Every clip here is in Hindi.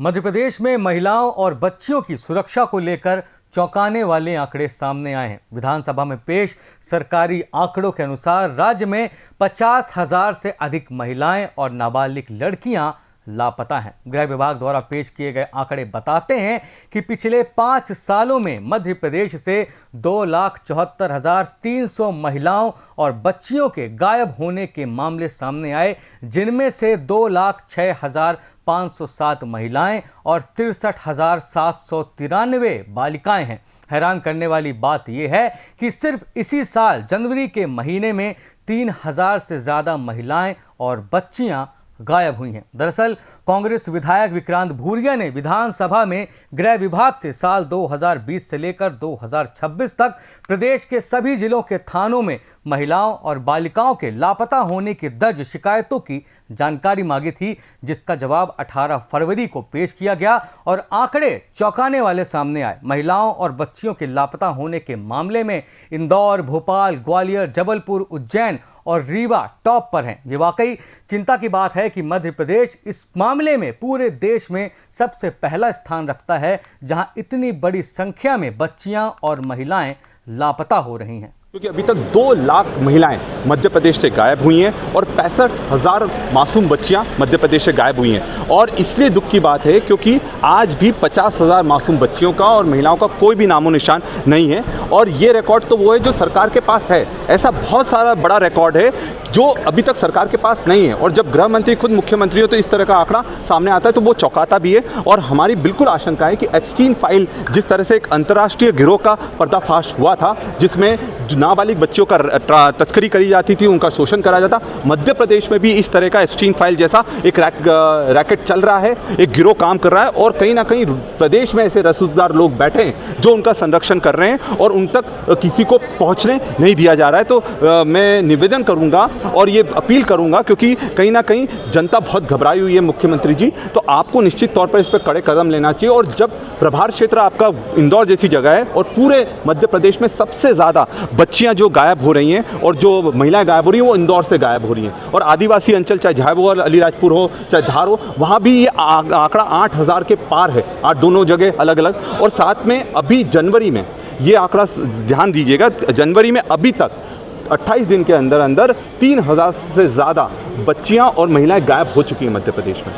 मध्य प्रदेश में महिलाओं और बच्चियों की सुरक्षा को लेकर चौंकाने वाले आंकड़े सामने आए हैं। विधानसभा में पेश सरकारी आंकड़ों के अनुसार राज्य में 50,000 से अधिक महिलाएं और नाबालिग लड़कियां लापता हैं। गृह विभाग द्वारा पेश किए गए आंकड़े बताते हैं कि पिछले 5 सालों में मध्य प्रदेश से 2,74,300 महिलाओं और बच्चियों के गायब होने के मामले सामने आए, जिनमें से 2,06,507 महिलाएं और 63,793 बालिकाएं हैं। हैरान करने वाली बात यह है कि सिर्फ इसी साल जनवरी के महीने में 3,000 से ज्यादा महिलाएं और बच्चियां गायब हुई हैं। दरअसल कांग्रेस विधायक विक्रांत भूरिया ने विधानसभा में गृह विभाग से साल 2020 से लेकर 2026 तक प्रदेश के सभी जिलों के थानों में महिलाओं और बालिकाओं के लापता होने की दर्ज शिकायतों की जानकारी मांगी थी, जिसका जवाब 18 फरवरी को पेश किया गया और आंकड़े चौंकाने वाले सामने आए। महिलाओं और बच्चियों के लापता होने के मामले में इंदौर, भोपाल, ग्वालियर, जबलपुर, उज्जैन और रीवा टॉप पर हैं। ये वाकई चिंता की बात है कि मध्य प्रदेश इस मामले में पूरे देश में सबसे पहला स्थान रखता है, जहां इतनी बड़ी संख्या में बच्चियां और महिलाएं लापता हो रही हैं। क्योंकि अभी तक 2 लाख महिलाएं मध्य प्रदेश से गायब हुई हैं और 65,000 मासूम बच्चियां मध्य प्रदेश से गायब हुई हैं। और इसलिए दुख की बात है क्योंकि आज भी 50,000 मासूम बच्चियों का और महिलाओं का कोई भी नामो निशान नहीं है। और ये रिकॉर्ड तो वो है जो सरकार के पास है। ऐसा बहुत सारा बड़ा रिकॉर्ड है जो अभी तक सरकार के पास नहीं है। और जब गृह मंत्री खुद मुख्यमंत्री हो तो इस तरह का आंकड़ा सामने आता है तो वो चौंकाता भी है। और हमारी बिल्कुल आशंका है कि एप्स्टीन फाइल, जिस तरह से एक अंतर्राष्ट्रीय गिरोह का पर्दाफाश हुआ था जिसमें नाबालिग बच्चियों का तस्करी करी जाती थी, उनका शोषण करा जाता, मध्य प्रदेश में भी इस तरह का एप्स्टीन फाइल जैसा एक रैकेट चल रहा है, एक गिरोह काम कर रहा है। और कहीं ना कहीं प्रदेश में ऐसे रसूखदार लोग बैठे हैं जो उनका संरक्षण कर रहे हैं और उन तक किसी को पहुंचने नहीं दिया जा रहा है। तो मैं निवेदन करूंगा और ये अपील करूंगा, क्योंकि कहीं ना कहीं जनता बहुत घबराई हुई है मुख्यमंत्री जी, तो आपको निश्चित तौर पर इस पर कड़े कदम लेना चाहिए। और जब प्रभार क्षेत्र आपका इंदौर जैसी जगह है और पूरे मध्य प्रदेश में सबसे ज़्यादा बच्चियां जो गायब हो रही हैं और जो महिलाएं गायब हो रही हैं वो इंदौर से गायब हो रही हैं। और आदिवासी अंचल चाहे झाबुआ, अलीराजपुर हो चाहे धार हो, वहाँ भी ये आंकड़ा 8,000 के पार है, दोनों जगह अलग अलग। और साथ में अभी जनवरी में ये आंकड़ा ध्यान दीजिएगा, जनवरी में अभी तक 28 दिन के अंदर अंदर 3,000 से ज़्यादा बच्चियां और महिलाएं गायब हो चुकी हैं मध्य प्रदेश में।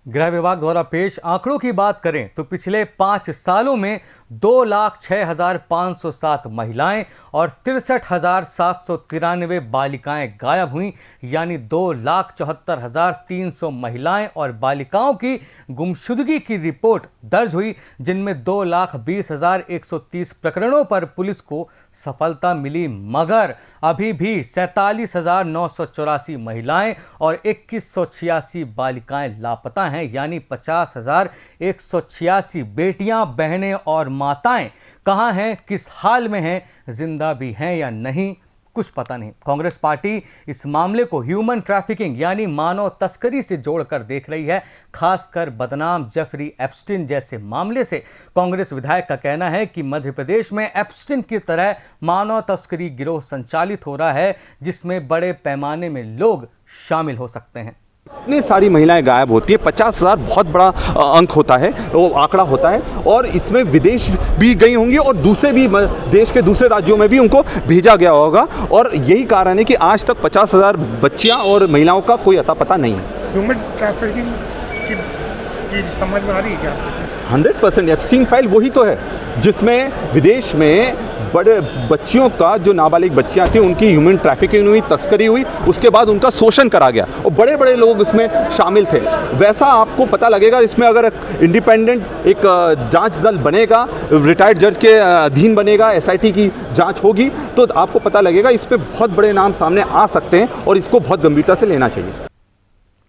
गृह विभाग द्वारा पेश आंकड़ों की बात करें तो पिछले 5 सालों में 2,06,507 महिलाएं और 63,793 बालिकाएं गायब हुई, यानी 2,74,300 महिलाएं और बालिकाओं की गुमशुदगी की रिपोर्ट दर्ज हुई, जिनमें 2,20,130 प्रकरणों पर पुलिस को सफलता मिली, मगर अभी भी 47,984 महिलाएं और 2,186 बालिकाएं लापता हैं, यानी 50,186 बेटियां, बहनें और माताएं कहां हैं, किस हाल में हैं, जिंदा भी हैं या नहीं, कुछ पता नहीं। कांग्रेस पार्टी इस मामले को ह्यूमन ट्रैफिकिंग यानी मानव तस्करी से जोड़कर देख रही है। खासकर बदनाम जेफरी एप्स्टीन जैसे मामले से कांग्रेस विधायक का कहना है कि मध्य प्रदेश में एप्स्टीन की तरह मानव तस्करी गिरोह संचालित हो रहा है, जिसमें बड़े पैमाने में लोग शामिल हो सकते हैं। इतनी सारी महिलाएं गायब होती है, 50,000 बहुत बड़ा अंक होता है, वो आंकड़ा होता है। और इसमें विदेश भी गई होंगी और दूसरे भी देश के दूसरे राज्यों में भी उनको भेजा गया होगा। और यही कारण है कि आज तक 50,000 बच्चियां और महिलाओं का कोई अता पता नहीं है। ह्यूमन ट्रैफिकिंग की समझ में आ रही है क्या? 100% एप्स्टीन फाइल वही तो है जिसमें विदेश में बड़े बच्चियों का, जो नाबालिग बच्चियां थी, उनकी ह्यूमन ट्रैफिकिंग हुई, तस्करी हुई, उसके बाद उनका शोषण करा गया और बड़े बड़े लोग इसमें शामिल थे। वैसा आपको पता लगेगा इसमें अगर इंडिपेंडेंट एक जांच दल बनेगा, रिटायर्ड जज के अधीन बनेगा, SIT की जांच होगी, तो आपको पता लगेगा। इस पर बहुत बड़े नाम सामने आ सकते हैं और इसको बहुत गंभीरता से लेना चाहिए।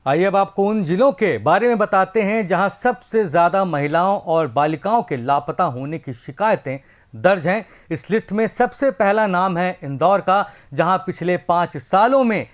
आइए अब आपको उन जिलों के बारे में बताते हैं जहां सबसे ज्यादा महिलाओं और बालिकाओं के लापता होने की शिकायतें दर्ज हैं। इस लिस्ट में सबसे पहला नाम है इंदौर का, जहां पिछले 5 सालों में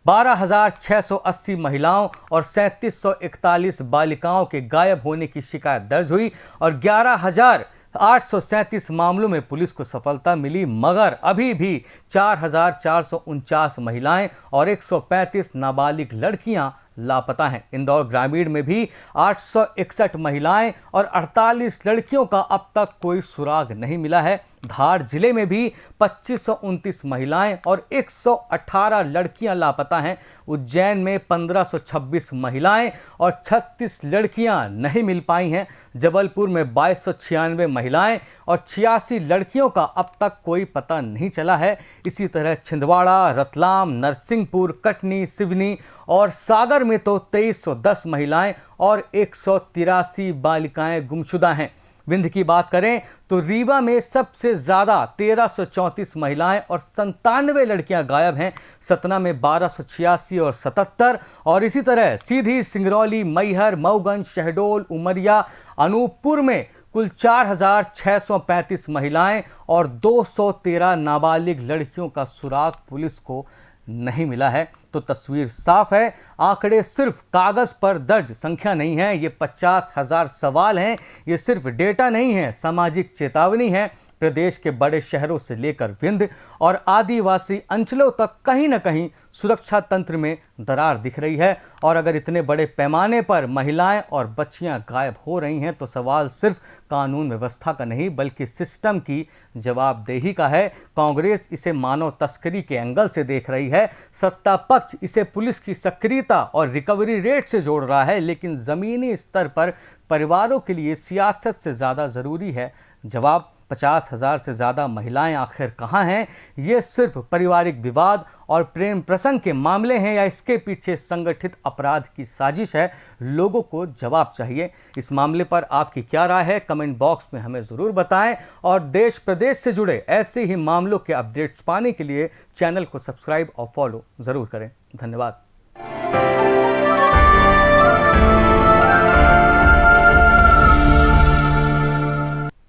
12,680 महिलाओं और 3,741 बालिकाओं के गायब होने की शिकायत दर्ज हुई और 11,000 837 मामलों में पुलिस को सफलता मिली, मगर अभी भी 4,449 महिलाएं और 135 नाबालिग लड़कियां लापता हैं। इंदौर ग्रामीण में भी 861 महिलाएं और 48 लड़कियों का अब तक कोई सुराग नहीं मिला है। धार जिले में भी 2529 महिलाएं और 118 लड़कियां लापता हैं। उज्जैन में 1526 महिलाएं और 36 लड़कियां नहीं मिल पाई हैं। जबलपुर में 2296 महिलाएं और 86 लड़कियों का अब तक कोई पता नहीं चला है। इसी तरह छिंदवाड़ा, रतलाम, नरसिंहपुर, कटनी, सिवनी और सागर में तो 2310 महिलाएं और 183 बालिकाएं गुमशुदा हैं। विंध्य की बात करें तो रीवा में सबसे ज्यादा 1334 महिलाएं और 97 लड़कियां गायब हैं। सतना में 1286 और 77 और इसी तरह सीधी, सिंगरौली, मैहर, मऊगंज, शहडोल, उमरिया, अनूपपुर में कुल 4635 महिलाएं और 213 नाबालिग लड़कियों का सुराग पुलिस को नहीं मिला है। तो तस्वीर साफ है, आंकड़े सिर्फ कागज पर दर्ज संख्या नहीं है, ये 50,000 सवाल हैं। ये सिर्फ डेटा नहीं है, सामाजिक चेतावनी है। प्रदेश के बड़े शहरों से लेकर विंध्य और आदिवासी अंचलों तक कहीं न कहीं सुरक्षा तंत्र में दरार दिख रही है। और अगर इतने बड़े पैमाने पर महिलाएं और बच्चियां गायब हो रही हैं तो सवाल सिर्फ कानून व्यवस्था का नहीं बल्कि सिस्टम की जवाबदेही का है। कांग्रेस इसे मानव तस्करी के एंगल से देख रही है, सत्ता पक्ष इसे पुलिस की सक्रियता और रिकवरी रेट से जोड़ रहा है, लेकिन जमीनी स्तर पर परिवारों के लिए सियासत से ज़्यादा ज़रूरी है जवाब। 50,000 से ज़्यादा महिलाएं आखिर कहाँ हैं? ये सिर्फ पारिवारिक विवाद और प्रेम प्रसंग के मामले हैं या इसके पीछे संगठित अपराध की साजिश है? लोगों को जवाब चाहिए। इस मामले पर आपकी क्या राय है? कमेंट बॉक्स में हमें ज़रूर बताएं और देश प्रदेश से जुड़े ऐसे ही मामलों के अपडेट्स पाने के लिए चैनल को सब्सक्राइब और फॉलो ज़रूर करें। धन्यवाद।